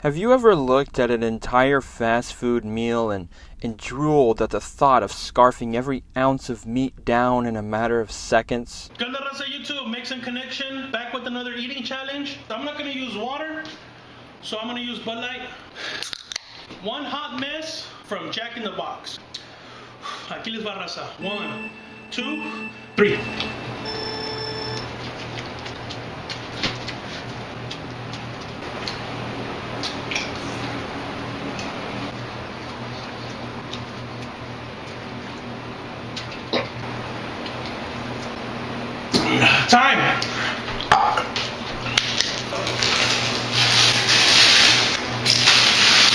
Have you ever looked at an entire fast food meal and drooled at the thought of scarfing every ounce of meat down in a matter of seconds? Ganda raza YouTube, MexicanXConnection, back with another eating challenge. I'm not gonna use water, so I'm gonna use Bud Light. One hot mess from Jack in the Box. Aquí les va raza. 1, 2, 3. Time!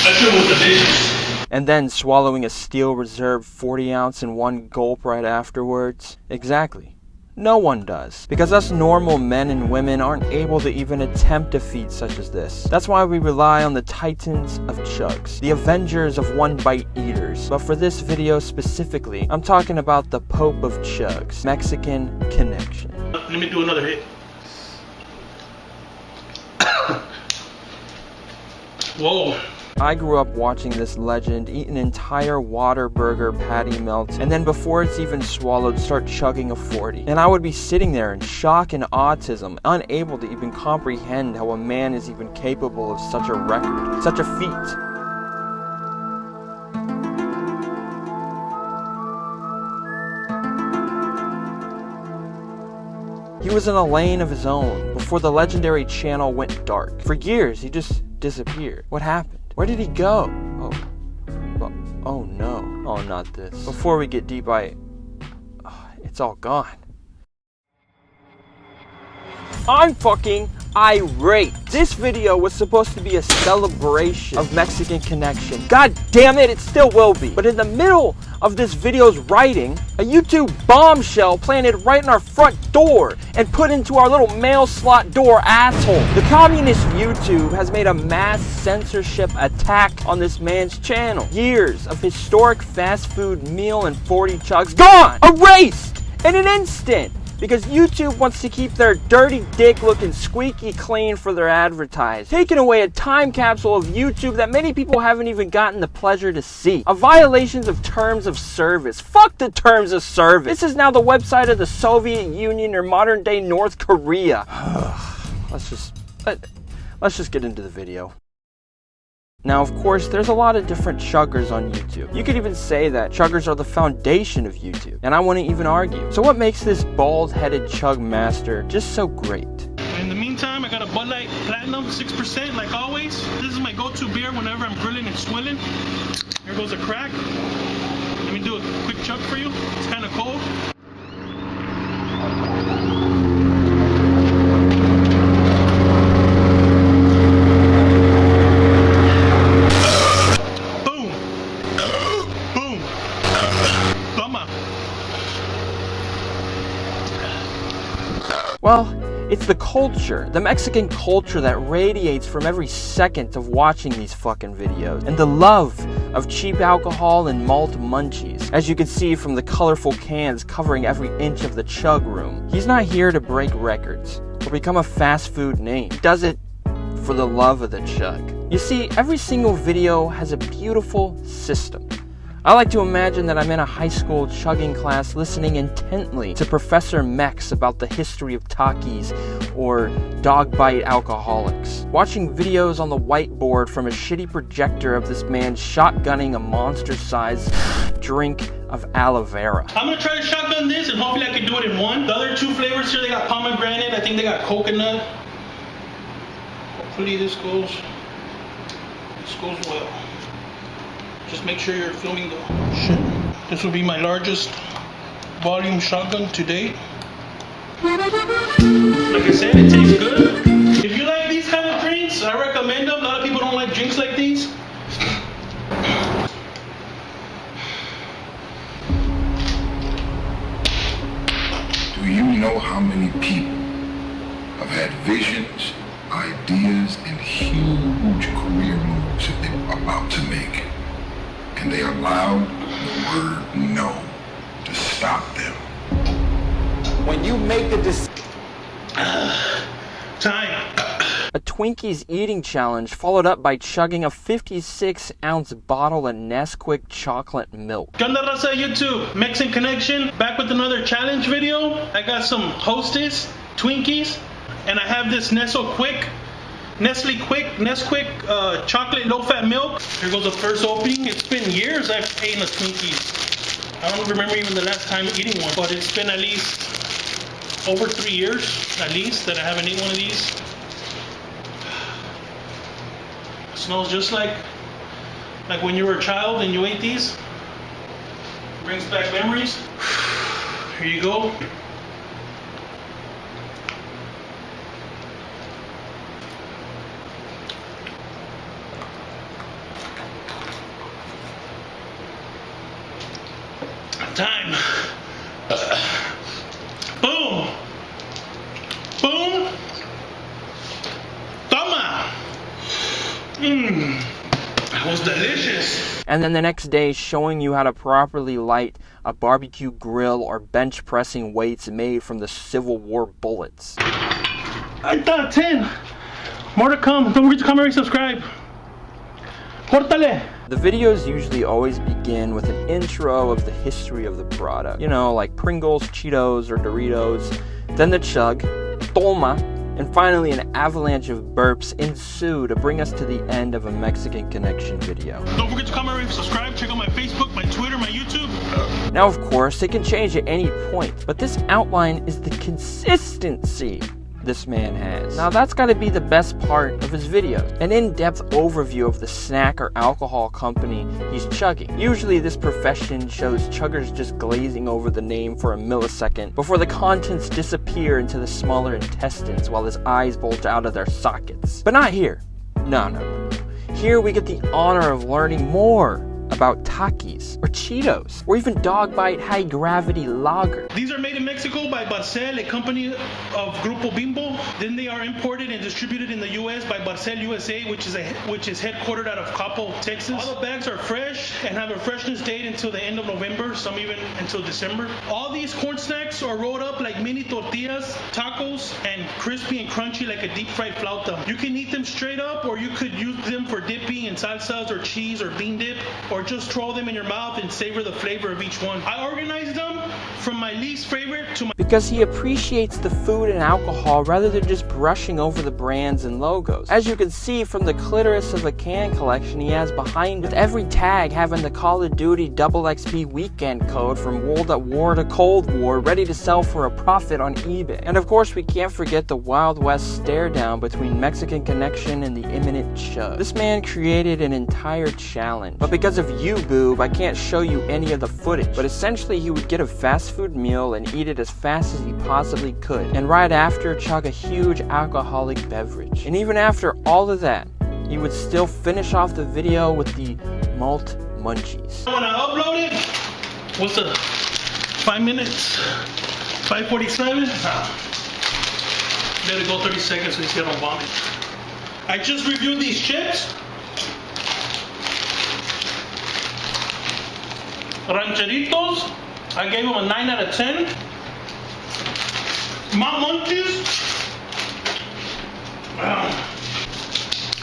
That shit was delicious. And then swallowing a Steel Reserve 40 ounce in one gulp right afterwards? Exactly. No one does. Because us normal men and women aren't able to even attempt a feat such as this. That's why we rely on the titans of Chugs, the avengers of one-bite eaters. But for this video specifically, I'm talking about the Pope of Chugs, MexicanXConnection. Let me do another hit. Whoa. I grew up watching this legend eat an entire Whataburger patty melt, and then before it's even swallowed, start chugging a 40. And I would be sitting there in shock and autism, unable to even comprehend how a man is even capable of such a record, such a feat. He was in a lane of his own before the legendary channel went dark. For years, he just disappeared. What happened? Where did he go? Oh no. Oh, not this. Before we get deep, it's all gone. I'm fucking irate. This video was supposed to be a celebration of MexicanXConnection. God damn it, it still will be. But in the middle of this video's writing, a YouTube bombshell planted right in our front door and put into our little mail slot door asshole. The communist YouTube has made a mass censorship attack on this man's channel. Years of historic fast food meal and 40 chugs gone! Erased! In an instant! Because YouTube wants to keep their dirty dick looking squeaky clean for their advertising. Taking away a time capsule of YouTube that many people haven't even gotten the pleasure to see. A violation of terms of service. Fuck the terms of service. This is now the website of the Soviet Union or modern day North Korea. Let's just get into the video. Now, of course, there's a lot of different chuggers on YouTube. You could even say that chuggers are the foundation of YouTube, and I wouldn't even argue. So what makes this bald-headed chug master just so great? In the meantime, I got a Bud Light Platinum, 6%, like always. This is my go-to beer whenever I'm grilling and swilling. Here goes a crack. Let me do a quick chug for you. It's kind of cold. Well, it's the culture, the Mexican culture that radiates from every second of watching these fucking videos. And the love of cheap alcohol and malt munchies, as you can see from the colorful cans covering every inch of the chug room. He's not here to break records or become a fast food name. He does it for the love of the chug. You see, every single video has a beautiful system. I like to imagine that I'm in a high school chugging class listening intently to Professor Mex about the history of Takis or dog bite alcoholics. Watching videos on the whiteboard from a shitty projector of this man shotgunning a monster-sized drink of aloe vera. I'm gonna try to shotgun this and hopefully I can do it in one. The other two flavors here, they got pomegranate, I think they got coconut. Hopefully this goes well. Just make sure you're filming the shit. This will be my largest volume shotgun to date. Like I said, it tastes good. If you like these kind of drinks, I recommend them. A lot of people don't like drinks like these. Do you know how many people have had visions, ideas, and huge career moves that they're about to make? And they allowed the word no to stop them. When you make the decision. Time. A Twinkies eating challenge followed up by chugging a 56-ounce bottle of Nesquik chocolate milk. ¿Qué onda, raza de YouTube? Mexican Connection, back with another challenge video. I got some Hostess Twinkies, and I have this Nestle Quick chocolate low-fat milk. Here goes the first opening. It's been years I've eaten a Twinkie. I don't remember even the last time eating one, but it's been at least over 3 years, at least, that I haven't eaten one of these. It smells just like when you were a child and you ate these. Brings back memories. Here you go. Time. Boom. Boom. Toma. That was delicious. And then the next day showing you how to properly light a barbecue grill or bench pressing weights made from the Civil War bullets. I thought 10. More to come. Don't forget to comment and subscribe. Córtale. The videos usually always begin with an intro of the history of the product. You know, like Pringles, Cheetos, or Doritos. Then the chug, toma, and finally an avalanche of burps ensue to bring us to the end of a Mexican Connection video. Don't forget to comment and subscribe. Check out my Facebook, my Twitter, my YouTube. Now, of course, it can change at any point, but this outline is the consistency this man has. Now that's got to be the best part of his video, an in-depth overview of the snack or alcohol company he's chugging. Usually this profession shows chuggers just glazing over the name for a millisecond before the contents disappear into the smaller intestines while his eyes bulge out of their sockets. But not here. No. Here we get the honor of learning more about Takis, or Cheetos, or even Dog Bite High Gravity Lager. These are made in Mexico by Barcel, a company of Grupo Bimbo. Then they are imported and distributed in the U.S. by Barcel USA, which is headquartered out of Coppell, Texas. All the bags are fresh and have a freshness date until the end of November, some even until December. All these corn snacks are rolled up like mini tortillas, tacos, and crispy and crunchy like a deep fried flauta. You can eat them straight up, or you could use them for dipping in salsas or cheese or bean dip, or just throw them in your mouth and savor the flavor of each one. I organized them from my least favorite to my... Because he appreciates the food and alcohol rather than just brushing over the brands and logos. As you can see from the clitoris of a can collection he has behind it, with every tag having the Call of Duty XXXP weekend code from World at War to Cold War ready to sell for a profit on eBay. And of course we can't forget the Wild West stare down between Mexican Connection and the imminent chug. This man created an entire challenge, but because of you, boob, I can't show you any of the footage. But essentially he would get a fast food meal and eat it as fast as he possibly could, and right after chug a huge alcoholic beverage. And even after all of that, he would still finish off the video with the malt munchies. When I upload it, what's the 5 minutes? 5:47? Let it go 30 seconds so you see I don't vomit. I just reviewed these chips. Rancheritos, I gave them a 9 out of 10. My munchies.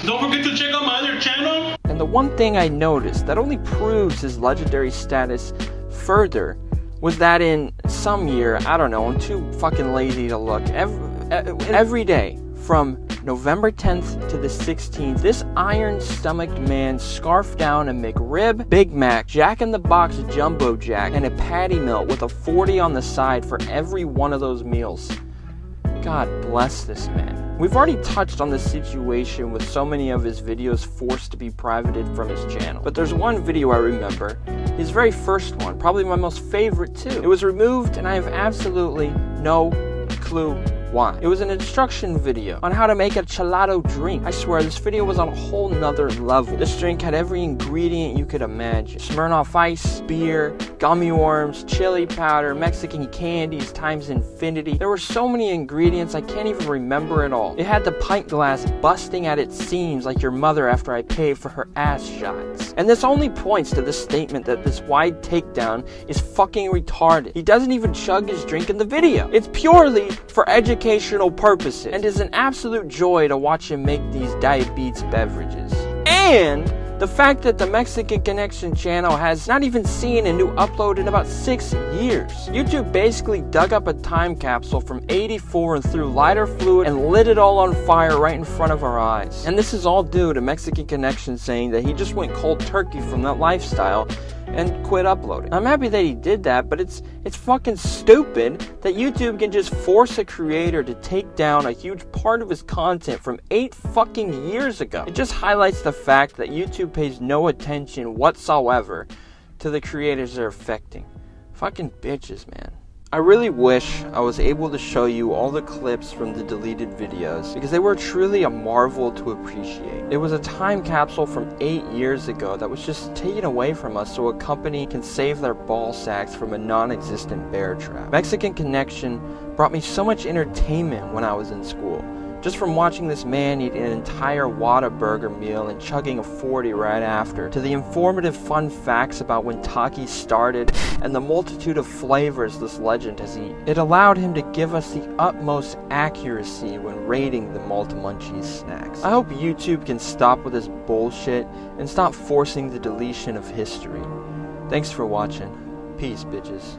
Don't forget to check out my other channel. And the one thing I noticed that only proves his legendary status further was that in some year, I don't know, I'm too fucking lazy to look, every day from November 10th to the 16th, this iron-stomached man scarfed down a McRib, Big Mac, Jack in the Box Jumbo Jack, and a patty melt with a 40 on the side for every one of those meals. God bless this man. We've already touched on the situation with so many of his videos forced to be privated from his channel. But there's one video I remember, his very first one, probably my most favorite too. It was removed and I have absolutely no clue why. It was an instruction video on how to make a chelado drink. I swear this video was on a whole nother level. This drink had every ingredient you could imagine. Smirnoff Ice, beer, gummy worms, chili powder, Mexican candies times infinity. There were so many ingredients I can't even remember it all. It had the pint glass busting at its seams like your mother after I paid for her ass shots. And this only points to the statement that this wide takedown is fucking retarded. He doesn't even chug his drink in the video. It's purely for education educational purposes, and is an absolute joy to watch him make these diabetes beverages. And the fact that the Mexican Connection channel has not even seen a new upload in about 6 years. YouTube basically dug up a time capsule from '84 and threw lighter fluid and lit it all on fire right in front of our eyes. And this is all due to Mexican Connection saying that he just went cold turkey from that lifestyle and quit uploading. I'm happy that he did that, but it's fucking stupid that YouTube can just force a creator to take down a huge part of his content from 8 fucking years ago. It just highlights the fact that YouTube pays no attention whatsoever to the creators they're affecting. Fucking bitches, man. I really wish I was able to show you all the clips from the deleted videos because they were truly a marvel to appreciate. It was a time capsule from 8 years ago that was just taken away from us so a company can save their ball sacks from a non-existent bear trap. Mexican Connection brought me so much entertainment when I was in school. Just from watching this man eat an entire Whataburger meal and chugging a 40 right after, to the informative fun facts about when Takis started and the multitude of flavors this legend has eaten. It allowed him to give us the utmost accuracy when rating the Malta Munchies snacks. I hope YouTube can stop with this bullshit and stop forcing the deletion of history. Thanks for watching. Peace, bitches.